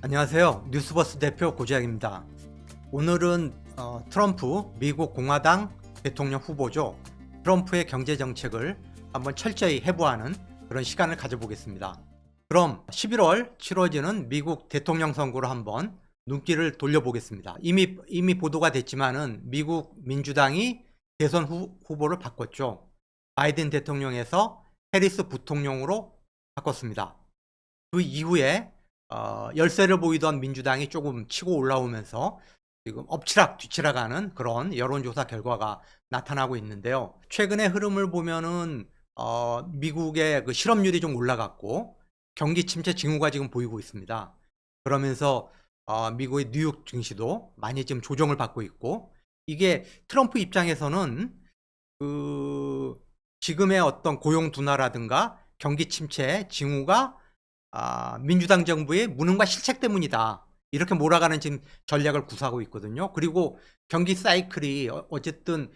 안녕하세요. 뉴스버스 대표 고재학입니다. 오늘은 트럼프 미국 공화당 대통령 후보죠. 트럼프의 경제 정책을 한번 철저히 해부하는 그런 시간을 가져보겠습니다. 그럼 11월 치러지는 미국 대통령 선거로 한번 눈길을 돌려보겠습니다. 이미 보도가 됐지만은 미국 민주당이 대선 후보를 바꿨죠. 바이든 대통령에서 해리스 부통령으로 바꿨습니다. 그 이후에 열세를 보이던 민주당이 조금 치고 올라오면서 지금 엎치락 뒤치락하는 그런 여론조사 결과가 나타나고 있는데요. 최근의 흐름을 보면은 미국의 그 실업률이 좀 올라갔고 경기 침체 징후가 지금 보이고 있습니다. 그러면서 미국의 뉴욕 증시도 많이 지금 조정을 받고 있고, 이게 트럼프 입장에서는 그 지금의 어떤 고용 둔화라든가 경기 침체 징후가 민주당 정부의 무능과 실책 때문이다, 이렇게 몰아가는 지금 전략을 구사하고 있거든요. 그리고 경기 사이클이 어쨌든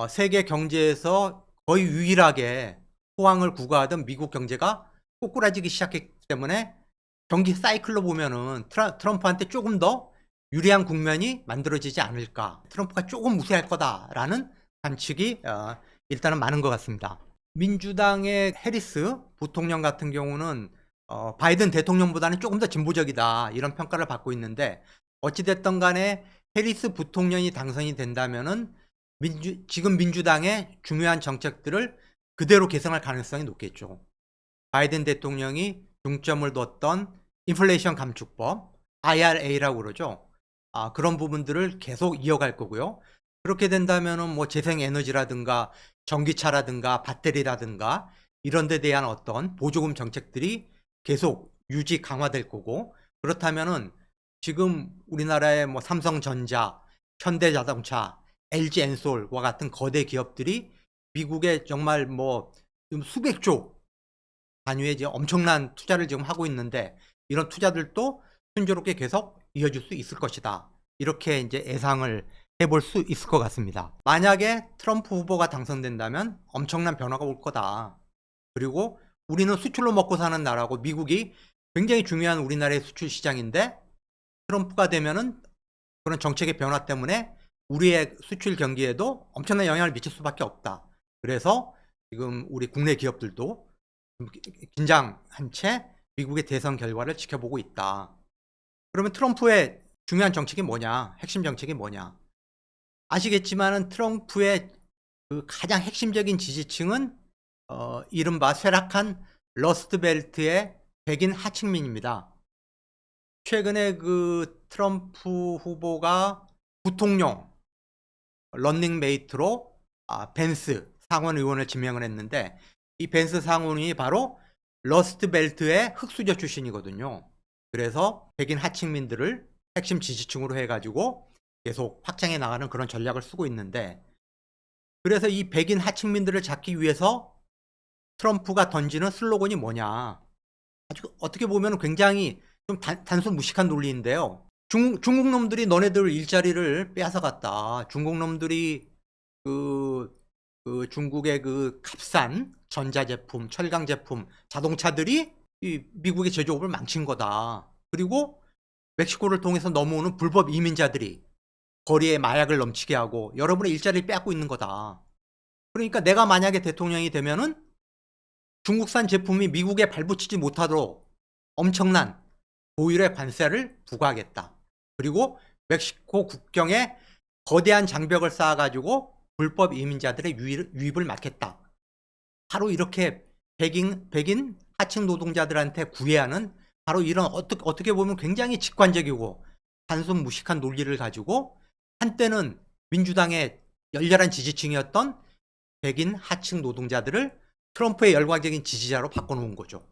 세계 경제에서 거의 유일하게 호황을 구가하던 미국 경제가 꼬꾸라지기 시작했기 때문에 경기 사이클로 보면은 트럼프한테 조금 더 유리한 국면이 만들어지지 않을까, 트럼프가 조금 우세할 거다라는 관측이 일단은 많은 것 같습니다. 민주당의 해리스 부통령 같은 경우는 바이든 대통령보다는 조금 더 진보적이다, 이런 평가를 받고 있는데, 어찌됐든 간에 해리스 부통령이 당선이 된다면은 지금 민주당의 중요한 정책들을 그대로 개선할 가능성이 높겠죠. 바이든 대통령이 중점을 뒀던 인플레이션 감축법, IRA라고 그러죠. 그런 부분들을 계속 이어갈 거고요. 그렇게 된다면은 뭐 재생에너지라든가 전기차라든가 배터리라든가 이런 데 대한 어떤 보조금 정책들이 계속 유지 강화될 거고, 그렇다면은 지금 우리나라의 뭐 삼성전자, 현대자동차, LG엔솔과 같은 거대 기업들이 미국에 정말 뭐 수백조 단위의 지금 엄청난 투자를 지금 하고 있는데, 이런 투자들도 순조롭게 계속 이어질 수 있을 것이다, 이렇게 이제 예상을 해볼 수 있을 것 같습니다. 만약에 트럼프 후보가 당선된다면 엄청난 변화가 올 거다. 그리고 우리는 수출로 먹고 사는 나라고 미국이 굉장히 중요한 우리나라의 수출 시장인데, 트럼프가 되면은 그런 정책의 변화 때문에 우리의 수출 경기에도 엄청난 영향을 미칠 수밖에 없다. 그래서 지금 우리 국내 기업들도 긴장한 채 미국의 대선 결과를 지켜보고 있다. 그러면 트럼프의 중요한 정책이 뭐냐? 핵심 정책이 뭐냐? 아시겠지만은 트럼프의 그 가장 핵심적인 지지층은 이른바 쇠락한 러스트벨트의 백인 하층민입니다. 최근에 그 트럼프 후보가 부통령 런닝메이트로 벤스 상원 의원을 지명을 했는데, 이 벤스 상원이 바로 러스트벨트의 흑수저 출신이거든요. 그래서 백인 하층민들을 핵심 지지층으로 해가지고 계속 확장해 나가는 그런 전략을 쓰고 있는데, 그래서 이 백인 하층민들을 잡기 위해서 트럼프가 던지는 슬로건이 뭐냐? 아주 어떻게 보면 굉장히 좀 단순 무식한 논리인데요. 중국 놈들이 너네들 일자리를 빼앗아갔다. 중국 놈들이 그, 그 중국의 그 값싼 전자제품, 철강제품, 자동차들이 이 미국의 제조업을 망친 거다. 그리고 멕시코를 통해서 넘어오는 불법 이민자들이 거리에 마약을 넘치게 하고 여러분의 일자리를 빼앗고 있는 거다. 그러니까 내가 만약에 대통령이 되면은 중국산 제품이 미국에 발붙이지 못하도록 엄청난 고율의 관세를 부과하겠다. 그리고 멕시코 국경에 거대한 장벽을 쌓아가지고 불법 이민자들의 유입을 막겠다. 바로 이렇게 백인 하층 노동자들한테 구애하는 바로 이런 어떻게 보면 굉장히 직관적이고 단순 무식한 논리를 가지고 한때는 민주당의 열렬한 지지층이었던 백인 하층 노동자들을 트럼프의 열광적인 지지자로 바꿔놓은 거죠.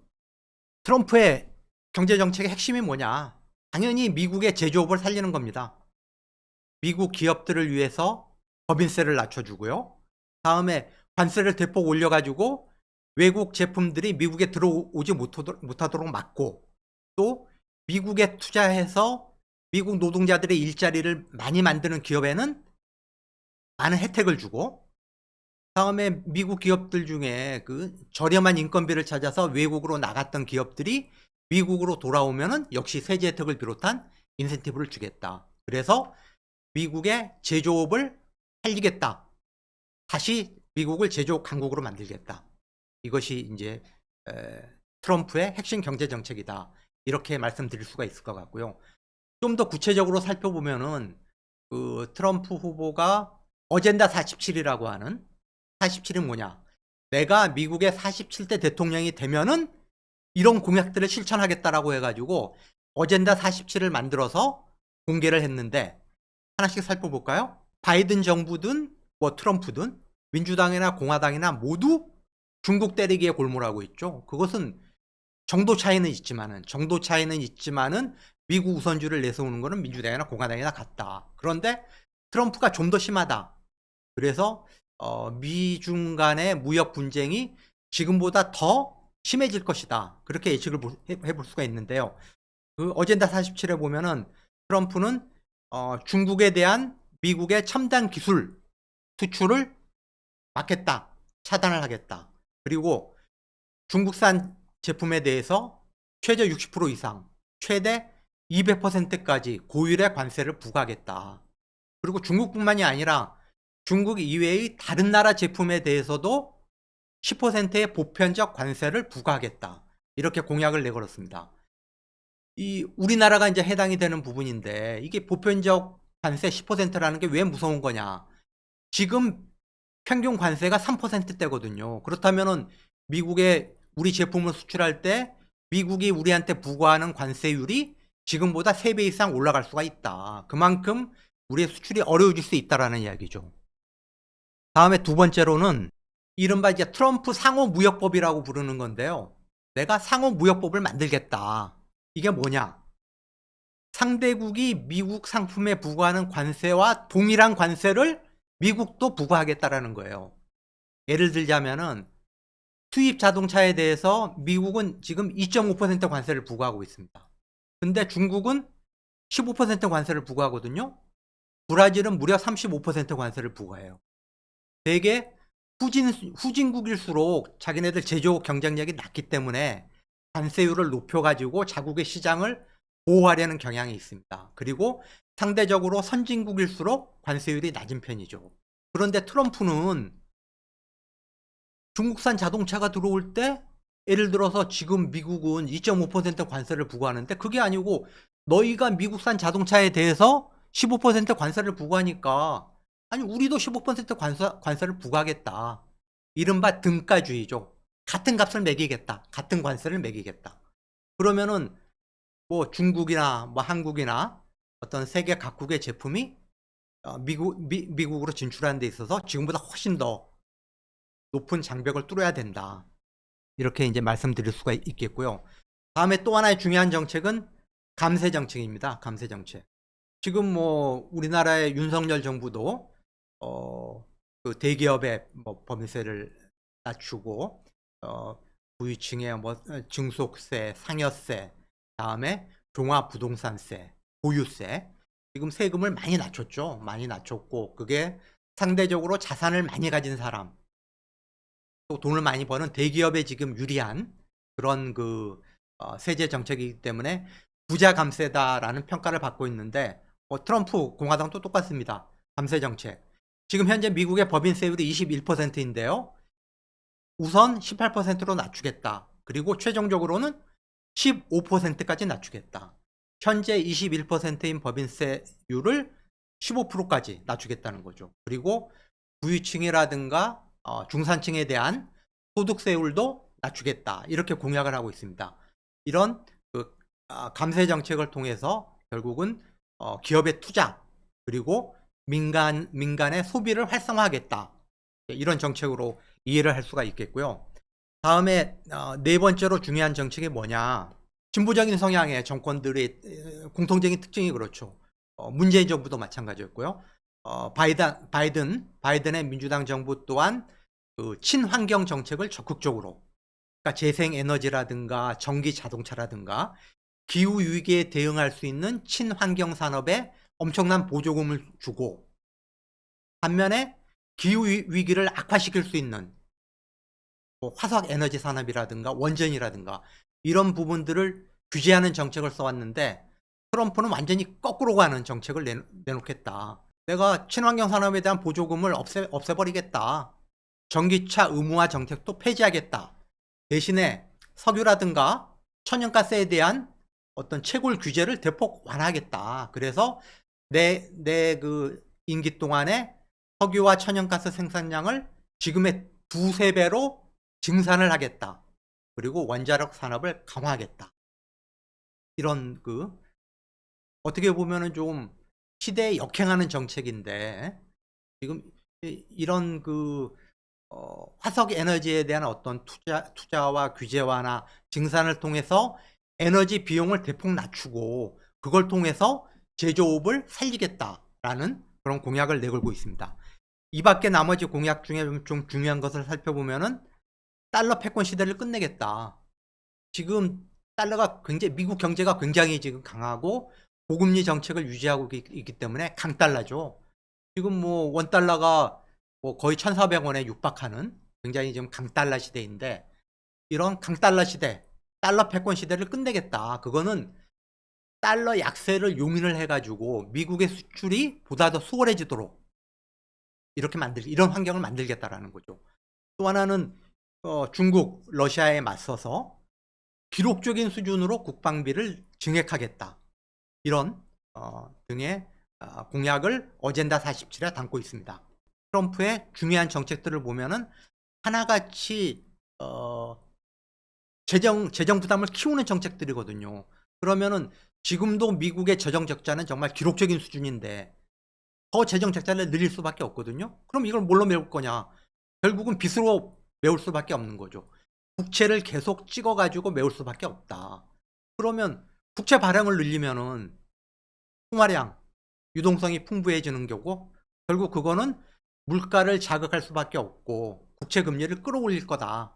트럼프의 경제정책의 핵심이 뭐냐? 당연히 미국의 제조업을 살리는 겁니다. 미국 기업들을 위해서 법인세를 낮춰주고요. 다음에 관세를 대폭 올려가지고 외국 제품들이 미국에 들어오지 못하도록 막고, 또 미국에 투자해서 미국 노동자들의 일자리를 많이 만드는 기업에는 많은 혜택을 주고, 다음에 미국 기업들 중에 그 저렴한 인건비를 찾아서 외국으로 나갔던 기업들이 미국으로 돌아오면은 역시 세제 혜택을 비롯한 인센티브를 주겠다. 그래서 미국의 제조업을 살리겠다. 다시 미국을 제조업 강국으로 만들겠다. 이것이 이제 트럼프의 핵심 경제 정책이다. 이렇게 말씀드릴 수가 있을 것 같고요. 좀 더 구체적으로 살펴보면은 그 트럼프 후보가 어젠다 47이라고 하는 47은 뭐냐? 내가 미국의 47대 대통령이 되면은 이런 공약들을 실천하겠다라고 해가지고 어젠다 47을 만들어서 공개를 했는데 하나씩 살펴볼까요? 바이든 정부든 뭐 트럼프든 민주당이나 공화당이나 모두 중국 때리기에 골몰하고 있죠. 그것은 정도 차이는 있지만은 미국 우선주를 내세우는 것은 민주당이나 공화당이나 같다. 그런데 트럼프가 좀 더 심하다. 그래서 미중 간의 무역 분쟁이 지금보다 더 심해질 것이다. 그렇게 예측을 해볼 수가 있는데요. 그 어젠다 47에 보면은 트럼프는 중국에 대한 미국의 첨단 기술 수출을 막겠다. 차단을 하겠다. 그리고 중국산 제품에 대해서 최저 60% 이상, 최대 200%까지 고율의 관세를 부과하겠다. 그리고 중국뿐만이 아니라 중국 이외의 다른 나라 제품에 대해서도 10%의 보편적 관세를 부과하겠다. 이렇게 공약을 내걸었습니다. 이 우리나라가 이제 해당이 되는 부분인데 이게 보편적 관세 10%라는 게 왜 무서운 거냐? 지금 평균 관세가 3%대거든요. 그렇다면은 미국에 우리 제품을 수출할 때 미국이 우리한테 부과하는 관세율이 지금보다 3배 이상 올라갈 수가 있다. 그만큼 우리의 수출이 어려워질 수 있다라는 이야기죠. 다음에 두 번째로는 이른바 이제 트럼프 상호무역법이라고 부르는 건데요. 내가 상호무역법을 만들겠다. 이게 뭐냐? 상대국이 미국 상품에 부과하는 관세와 동일한 관세를 미국도 부과하겠다라는 거예요. 예를 들자면은 수입 자동차에 대해서 미국은 지금 2.5% 관세를 부과하고 있습니다. 근데 중국은 15% 관세를 부과하거든요. 브라질은 무려 35% 관세를 부과해요. 되게 후진국일수록 자기네들 제조업 경쟁력이 낮기 때문에 관세율을 높여가지고 자국의 시장을 보호하려는 경향이 있습니다. 그리고 상대적으로 선진국일수록 관세율이 낮은 편이죠. 그런데 트럼프는 중국산 자동차가 들어올 때 예를 들어서 지금 미국은 2.5% 관세를 부과하는데 그게 아니고 너희가 미국산 자동차에 대해서 15% 관세를 부과하니까 아니 우리도 15% 관세를 부과하겠다. 이른바 등가주의죠. 같은 값을 매기겠다. 같은 관세를 매기겠다. 그러면은 뭐 중국이나 뭐 한국이나 어떤 세계 각국의 제품이 미국으로 진출하는 데 있어서 지금보다 훨씬 더 높은 장벽을 뚫어야 된다. 이렇게 이제 말씀드릴 수가 있겠고요. 다음에 또 하나의 중요한 정책은 감세 정책입니다. 감세 정책. 지금 뭐 우리나라의 윤석열 정부도 그 대기업의 뭐 법인세를 낮추고 부유층의 뭐 증속세, 상여세, 다음에 종합부동산세, 보유세 지금 세금을 많이 낮췄죠. 많이 낮췄고 그게 상대적으로 자산을 많이 가진 사람 또 돈을 많이 버는 대기업에 지금 유리한 그런 그 세제 정책이기 때문에 부자 감세다라는 평가를 받고 있는데 트럼프 공화당도 똑같습니다. 감세 정책. 지금 현재 미국의 법인세율이 21%인데요. 우선 18%로 낮추겠다. 그리고 최종적으로는 15%까지 낮추겠다. 현재 21%인 법인세율을 15%까지 낮추겠다는 거죠. 그리고 부유층이라든가 중산층에 대한 소득세율도 낮추겠다. 이렇게 공약을 하고 있습니다. 이런 그 감세 정책을 통해서 결국은 기업의 투자 그리고 민간의 소비를 활성화하겠다. 이런 정책으로 이해를 할 수가 있겠고요. 다음에 네 번째로 중요한 정책이 뭐냐. 진보적인 성향의 정권들의 공통적인 특징이 그렇죠. 문재인 정부도 마찬가지였고요. 바이든의 민주당 정부 또한 그 친환경 정책을 적극적으로 그러니까 재생에너지라든가 전기 자동차라든가 기후 위기에 대응할 수 있는 친환경 산업에 엄청난 보조금을 주고 반면에 기후 위기를 악화시킬 수 있는 뭐 화석 에너지 산업이라든가 원전이라든가 이런 부분들을 규제하는 정책을 써왔는데 트럼프는 완전히 거꾸로 가는 정책을 내놓겠다. 내가 친환경 산업에 대한 보조금을 없애버리겠다. 전기차 의무화 정책도 폐지하겠다. 대신에 석유라든가 천연가스에 대한 어떤 채굴 규제를 대폭 완화하겠다. 그래서 내 그 임기 동안에 석유와 천연가스 생산량을 지금의 두세 배로 증산을 하겠다. 그리고 원자력 산업을 강화하겠다. 이런 어떻게 보면은 좀 시대에 역행하는 정책인데 지금 이런 화석 에너지에 대한 어떤 투자와 규제 완화, 증산을 통해서 에너지 비용을 대폭 낮추고 그걸 통해서 제조업을 살리겠다라는 그런 공약을 내걸고 있습니다. 이 밖에 나머지 공약 중에 좀 중요한 것을 살펴보면은 달러 패권 시대를 끝내겠다. 지금 달러가 굉장히, 미국 경제가 굉장히 지금 강하고 고금리 정책을 유지하고 있기 때문에 강달러죠. 지금 뭐 원달러가 뭐 거의 1,400원에 육박하는 굉장히 지금 강달러 시대인데, 이런 강달러 시대, 달러 패권 시대를 끝내겠다. 그거는 달러 약세를 용인을 해가지고 미국의 수출이 보다 더 수월해지도록 이런 환경을 만들겠다라는 거죠. 또 하나는 중국, 러시아에 맞서서 기록적인 수준으로 국방비를 증액하겠다. 이런 등의 공약을 어젠다 47에 담고 있습니다. 트럼프의 중요한 정책들을 보면은 하나같이 재정 부담을 키우는 정책들이거든요. 그러면은 지금도 미국의 재정 적자는 정말 기록적인 수준인데 더 재정 적자를 늘릴 수밖에 없거든요. 그럼 이걸 뭘로 메울 거냐? 결국은 빚으로 메울 수밖에 없는 거죠. 국채를 계속 찍어가지고 메울 수밖에 없다. 그러면 국채 발행을 늘리면은 통화량, 유동성이 풍부해지는 거고, 결국 그거는 물가를 자극할 수밖에 없고 국채 금리를 끌어올릴 거다.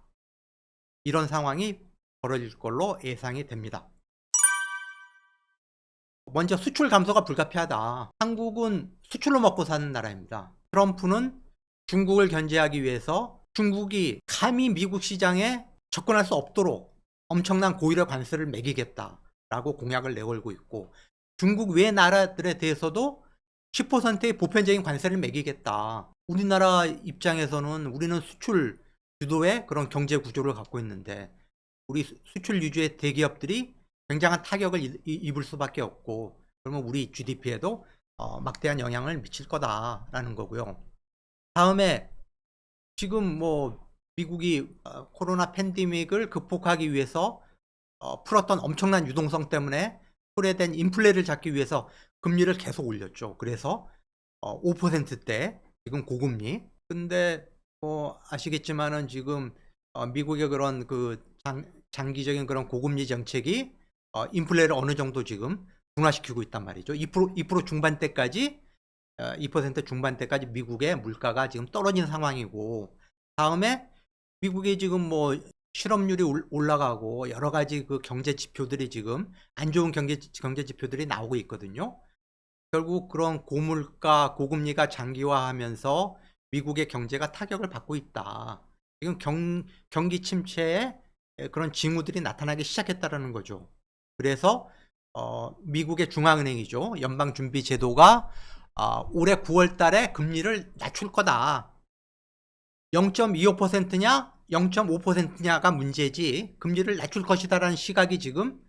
이런 상황이 벌어질 걸로 예상이 됩니다. 먼저 수출 감소가 불가피하다. 한국은 수출로 먹고 사는 나라입니다. 트럼프는 중국을 견제하기 위해서 중국이 감히 미국 시장에 접근할 수 없도록 엄청난 고율의 관세를 매기겠다라고 공약을 내걸고 있고, 중국 외 나라들에 대해서도 10%의 보편적인 관세를 매기겠다. 우리나라 입장에서는 우리는 수출 주도의 그런 경제 구조를 갖고 있는데 우리 수출 위주의 대기업들이 굉장한 타격을 입을 수밖에 없고, 그러면 우리 GDP에도 막대한 영향을 미칠 거다라는 거고요. 다음에 지금 뭐 미국이 코로나 팬데믹을 극복하기 위해서 풀었던 엄청난 유동성 때문에 초래된 인플레를 잡기 위해서 금리를 계속 올렸죠. 그래서 5%대 지금 고금리. 근데 뭐 아시겠지만은 지금 미국의 그런 장기적인 그런 고금리 정책이 인플레를 어느 정도 지금 둔화시키고 있단 말이죠. 2% 중반대까지 2% 중반대까지 미국의 물가가 지금 떨어진 상황이고, 다음에 미국이 지금 뭐 실업률이 올라가고 여러 가지 그 경제 지표들이 지금 안 좋은 경제 지표들이 나오고 있거든요. 결국 그런 고물가, 고금리가 장기화하면서 미국의 경제가 타격을 받고 있다. 지금 경기 침체에 그런 징후들이 나타나기 시작했다라는 거죠. 그래서 미국의 중앙은행이죠. 연방준비제도가 올해 9월 달에 금리를 낮출 거다. 0.25%냐 0.5%냐가 문제지 금리를 낮출 것이다라는 시각이 지금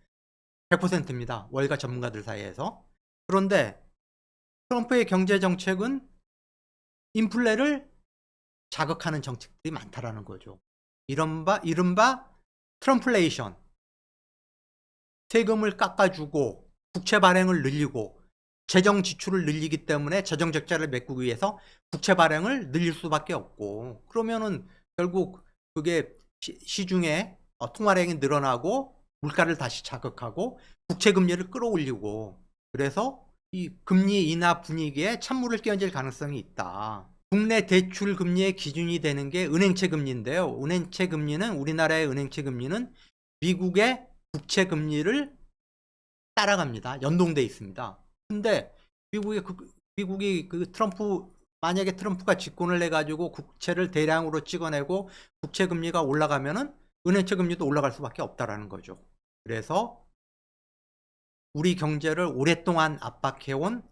100%입니다. 월가 전문가들 사이에서. 그런데 트럼프의 경제정책은 인플레를 자극하는 정책들이 많다라는 거죠. 이른바 트럼플레이션. 세금을 깎아주고 국채 발행을 늘리고 재정 지출을 늘리기 때문에 재정 적자를 메꾸기 위해서 국채 발행을 늘릴 수밖에 없고, 그러면은 결국 그게 시중에 통화량이 늘어나고 물가를 다시 자극하고 국채 금리를 끌어올리고, 그래서 이 금리 인하 분위기에 찬물을 끼얹을 가능성이 있다. 국내 대출 금리의 기준이 되는 게 은행채 금리인데요. 은행채 금리는, 우리나라의 은행채 금리는 미국의 국채 금리를 따라갑니다. 연동돼 있습니다. 근데 미국이 만약에 트럼프가 집권을 해가지고 국채를 대량으로 찍어내고 국채 금리가 올라가면은 은행채 금리도 올라갈 수밖에 없다라는 거죠. 그래서 우리 경제를 오랫동안 압박해온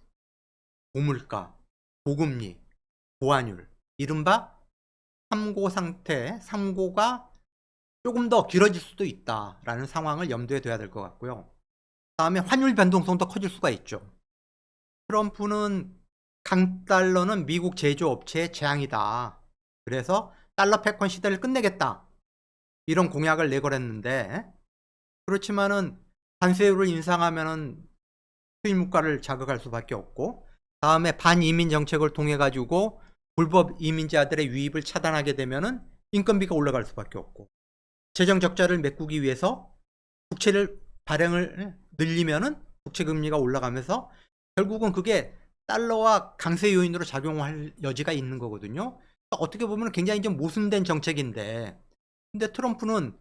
고물가, 고금리, 고환율, 이른바 3고 상태, 3고가 조금 더 길어질 수도 있다라는 상황을 염두에 둬야 될 것 같고요. 다음에 환율 변동성도 커질 수가 있죠. 트럼프는 강달러는 미국 제조업체의 재앙이다. 그래서 달러 패권 시대를 끝내겠다. 이런 공약을 내걸었는데, 그렇지만은 관세율을 인상하면은 수입 물가를 자극할 수밖에 없고, 다음에 반이민 정책을 통해 가지고 불법 이민자들의 유입을 차단하게 되면은 인건비가 올라갈 수밖에 없고, 재정 적자를 메꾸기 위해서 국채를 발행을 늘리면은 국채 금리가 올라가면서 결국은 그게 달러와 강세 요인으로 작용할 여지가 있는 거거든요. 어떻게 보면 굉장히 좀 모순된 정책인데, 근데 트럼프는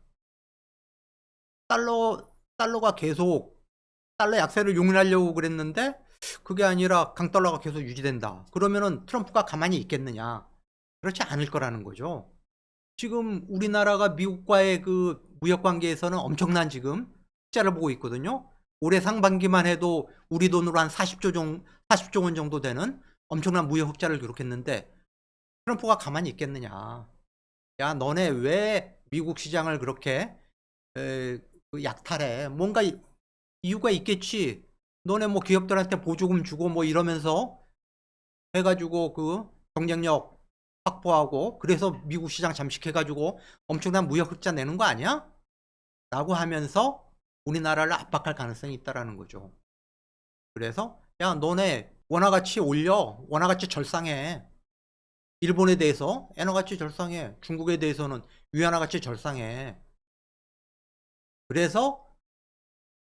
달러가 계속 달러 약세를 용인하려고 그랬는데 그게 아니라 강달러가 계속 유지된다. 그러면은 트럼프가 가만히 있겠느냐? 그렇지 않을 거라는 거죠. 지금 우리나라가 미국과의 그 무역 관계에서는 엄청난 지금 흑자를 보고 있거든요. 올해 상반기만 해도 우리 돈으로 한 40조 원 정도 되는 엄청난 무역 흑자를 기록했는데 트럼프가 가만히 있겠느냐? 야, 너네 왜 미국 시장을 그렇게 약탈해? 뭔가 이유가 있겠지. 너네 뭐 기업들한테 보조금 주고 뭐 이러면서 해가지고 그 경쟁력 확보하고 그래서 미국 시장 잠식해가지고 엄청난 무역 흑자 내는 거 아니야? 라고 하면서 우리나라를 압박할 가능성이 있다라는 거죠. 그래서 야, 너네 원화가치 올려. 원화가치 절상해. 일본에 대해서 엔화가치 절상해. 중국에 대해서는 위안화가치 절상해. 그래서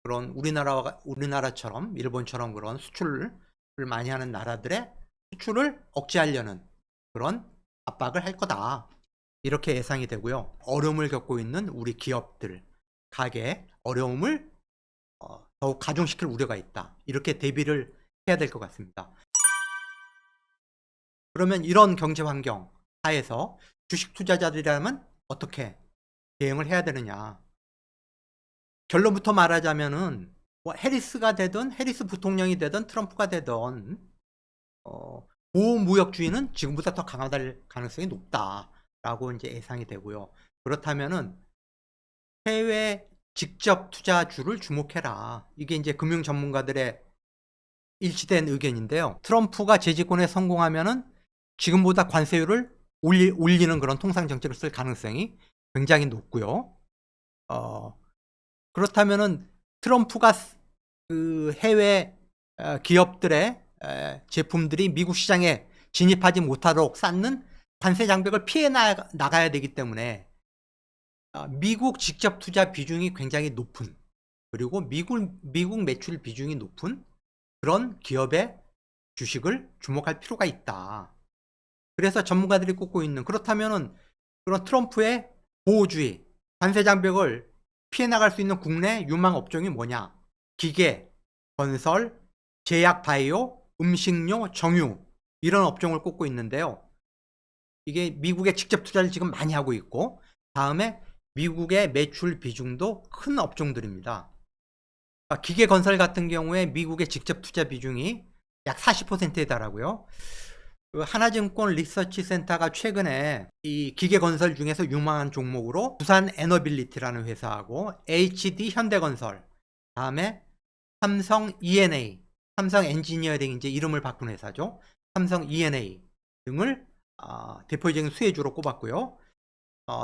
그런 우리나라처럼 일본처럼 그런 수출을 많이 하는 나라들의 수출을 억제하려는 그런 압박을 할 거다. 이렇게 예상이 되고요. 어려움을 겪고 있는 우리 기업들, 가게 어려움을 더욱 가중시킬 우려가 있다. 이렇게 대비를 해야 될 것 같습니다. 그러면 이런 경제 환경 하에서 주식 투자자들이라면 어떻게 대응을 해야 되느냐? 결론부터 말하자면은 뭐 해리스가 되든 해리스 부통령이 되든 트럼프가 되든 보호무역주의는 지금보다 더 강화될 가능성이 높다라고 이제 예상이 되고요. 그렇다면은 해외 직접 투자주를 주목해라. 이게 이제 금융 전문가들의 일치된 의견인데요. 트럼프가 재집권에 성공하면은 지금보다 관세율을 올리는 그런 통상 정책을 쓸 가능성이 굉장히 높고요. 그렇다면은 트럼프가 그 해외 기업들의 제품들이 미국 시장에 진입하지 못하도록 쌓는 관세 장벽을 피해 나가야 되기 때문에 미국 직접 투자 비중이 굉장히 높은, 그리고 미국 매출 비중이 높은 그런 기업의 주식을 주목할 필요가 있다. 그래서 전문가들이 꼽고 있는, 그렇다면은 그런 트럼프의 보호주의, 관세 장벽을 피해 나갈 수 있는 국내 유망 업종이 뭐냐? 기계, 건설, 제약 바이오, 음식료, 정유, 이런 업종을 꼽고 있는데요. 이게 미국에 직접 투자를 지금 많이 하고 있고, 다음에 미국의 매출 비중도 큰 업종들입니다. 기계 건설 같은 경우에 미국의 직접 투자 비중이 약 40%에 달하고요. 하나증권 리서치 센터가 최근에 이 기계 건설 중에서 유망한 종목으로 두산 에너빌리티라는 회사하고 HD 현대건설, 다음에 삼성 E&A, 삼성 엔지니어링 이제 이름을 바꾼 회사죠. 삼성 E&A 등을 대표적인 수혜주로 꼽았고요.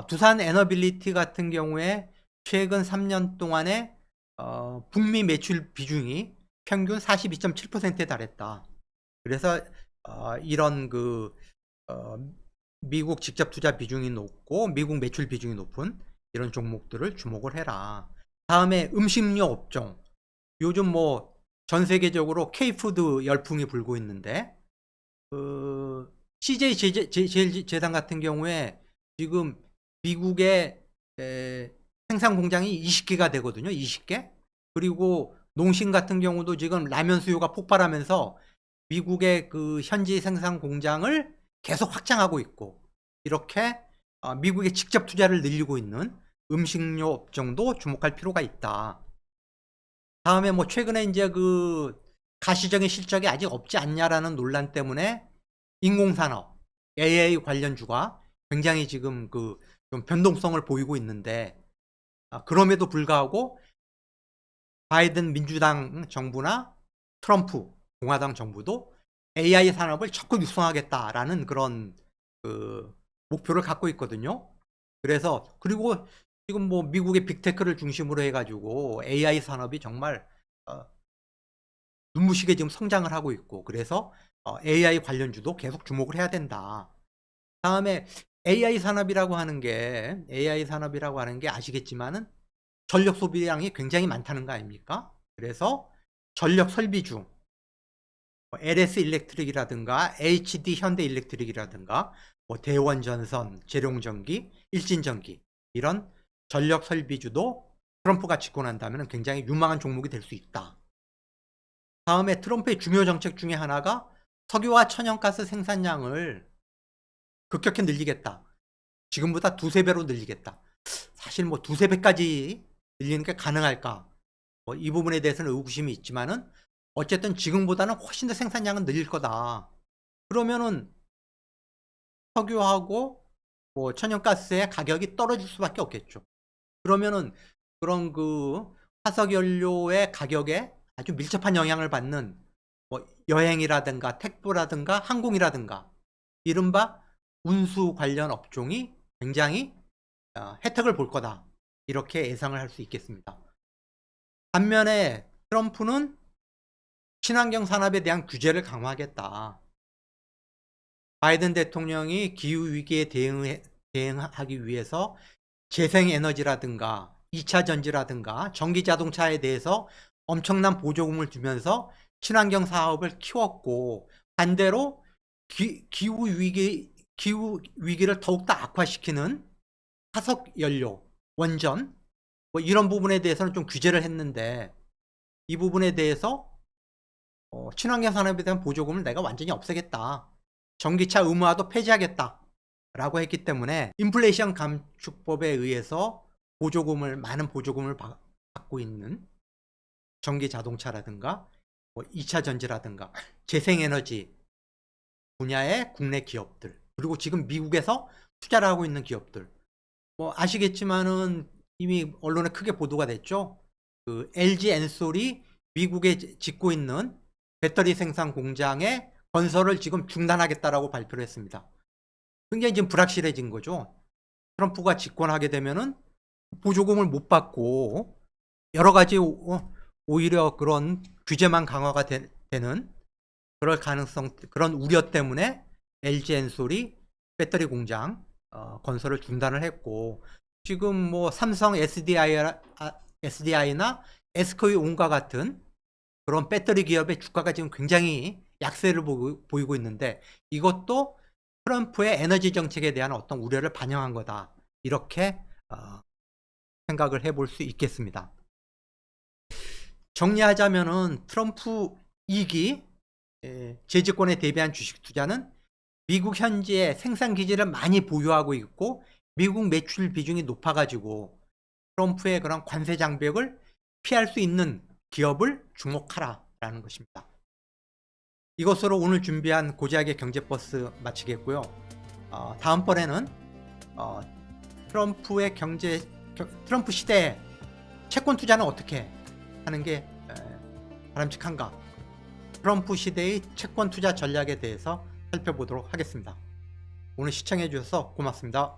두산 에너빌리티 같은 경우에 최근 3년 동안에 북미 매출 비중이 평균 42.7%에 달했다. 그래서 이런 미국 직접 투자 비중이 높고 미국 매출 비중이 높은 이런 종목들을 주목을 해라. 다음에 음식료 업종. 요즘 뭐 전 세계적으로 K푸드 열풍이 불고 있는데 CJ 제당 같은 경우에 지금 미국의 생산 공장이 20개가 되거든요. 20개. 그리고 농심 같은 경우도 지금 라면 수요가 폭발하면서 미국의 그 현지 생산 공장을 계속 확장하고 있고, 이렇게 미국의 직접 투자를 늘리고 있는 음식료 업종도 주목할 필요가 있다. 다음에 뭐 최근에 이제 그 가시적인 실적이 아직 없지 않냐라는 논란 때문에 인공산업, AI 관련주가 굉장히 지금 그 좀 변동성을 보이고 있는데, 그럼에도 불구하고 바이든 민주당 정부나 트럼프 공화당 정부도 AI 산업을 적극 육성하겠다라는 그런 그 목표를 갖고 있거든요. 그래서 그리고 지금 뭐 미국의 빅테크를 중심으로 해가지고 AI 산업이 정말 눈부시게 지금 성장을 하고 있고, 그래서 AI 관련주도 계속 주목을 해야 된다. 다음에 AI 산업이라고 하는 게 아시겠지만은 전력 소비량이 굉장히 많다는 거 아닙니까? 그래서 전력 설비주, 뭐 LS 일렉트릭이라든가 HD 현대 일렉트릭이라든가 뭐 대원전선, 재룡전기, 일진전기, 이런 전력 설비주도 트럼프가 집권한다면 굉장히 유망한 종목이 될 수 있다. 다음에 트럼프의 중요 정책 중에 하나가 석유와 천연가스 생산량을 급격히 늘리겠다. 지금보다 두세 배로 늘리겠다. 사실 뭐 두세 배까지 늘리는 게 가능할까? 뭐 이 부분에 대해서는 의구심이 있지만은 어쨌든 지금보다는 훨씬 더 생산량은 늘릴 거다. 그러면은 석유하고 뭐 천연가스의 가격이 떨어질 수밖에 없겠죠. 그러면은 그런 그 화석연료의 가격에 아주 밀접한 영향을 받는 뭐 여행이라든가 택보라든가 항공이라든가 이른바 운수 관련 업종이 굉장히 혜택을 볼 거다. 이렇게 예상을 할 수 있겠습니다. 반면에 트럼프는 친환경 산업에 대한 규제를 강화하겠다. 바이든 대통령이 기후위기에 대응하기 위해서 재생에너지라든가 2차 전지라든가 전기자동차에 대해서 엄청난 보조금을 주면서 친환경 사업을 키웠고, 반대로 기후 위기를 더욱더 악화시키는 화석연료, 원전 뭐 이런 부분에 대해서는 좀 규제를 했는데, 이 부분에 대해서 친환경 산업에 대한 보조금을 내가 완전히 없애겠다, 전기차 의무화도 폐지하겠다 라고 했기 때문에 인플레이션 감축법에 의해서 많은 보조금을 받고 있는 전기 자동차라든가 뭐 2차 전지라든가 재생에너지 분야의 국내 기업들, 그리고 지금 미국에서 투자를 하고 있는 기업들, 뭐 아시겠지만은 이미 언론에 크게 보도가 됐죠. 그 LG 엔솔이 미국에 짓고 있는 배터리 생산 공장의 건설을 지금 중단하겠다라고 발표를 했습니다. 굉장히 지금 불확실해진 거죠. 트럼프가 집권하게 되면은 보조금을 못 받고 여러 가지 오히려 그런 규제만 강화가 되는 그럴 가능성, 그런 우려 때문에 LG 엔솔이 배터리 공장 건설을 중단을 했고, 지금 뭐 삼성 SDI나 SK온과 같은 그런 배터리 기업의 주가가 지금 굉장히 약세를 보이고 있는데, 이것도 트럼프의 에너지 정책에 대한 어떤 우려를 반영한 거다. 이렇게 생각을 해볼 수 있겠습니다. 정리하자면은 트럼프 2기 재집권에 대비한 주식 투자는 미국 현지에 생산 기지를 많이 보유하고 있고 미국 매출 비중이 높아가지고 트럼프의 그런 관세 장벽을 피할 수 있는 기업을 주목하라라는 것입니다. 이것으로 오늘 준비한 고지학의 경제버스 마치겠고요. 다음번에는 트럼프 시대에 채권 투자는 어떻게 하는 게 바람직한가? 트럼프 시대의 채권 투자 전략에 대해서 살펴보도록 하겠습니다. 오늘 시청해 주셔서 고맙습니다.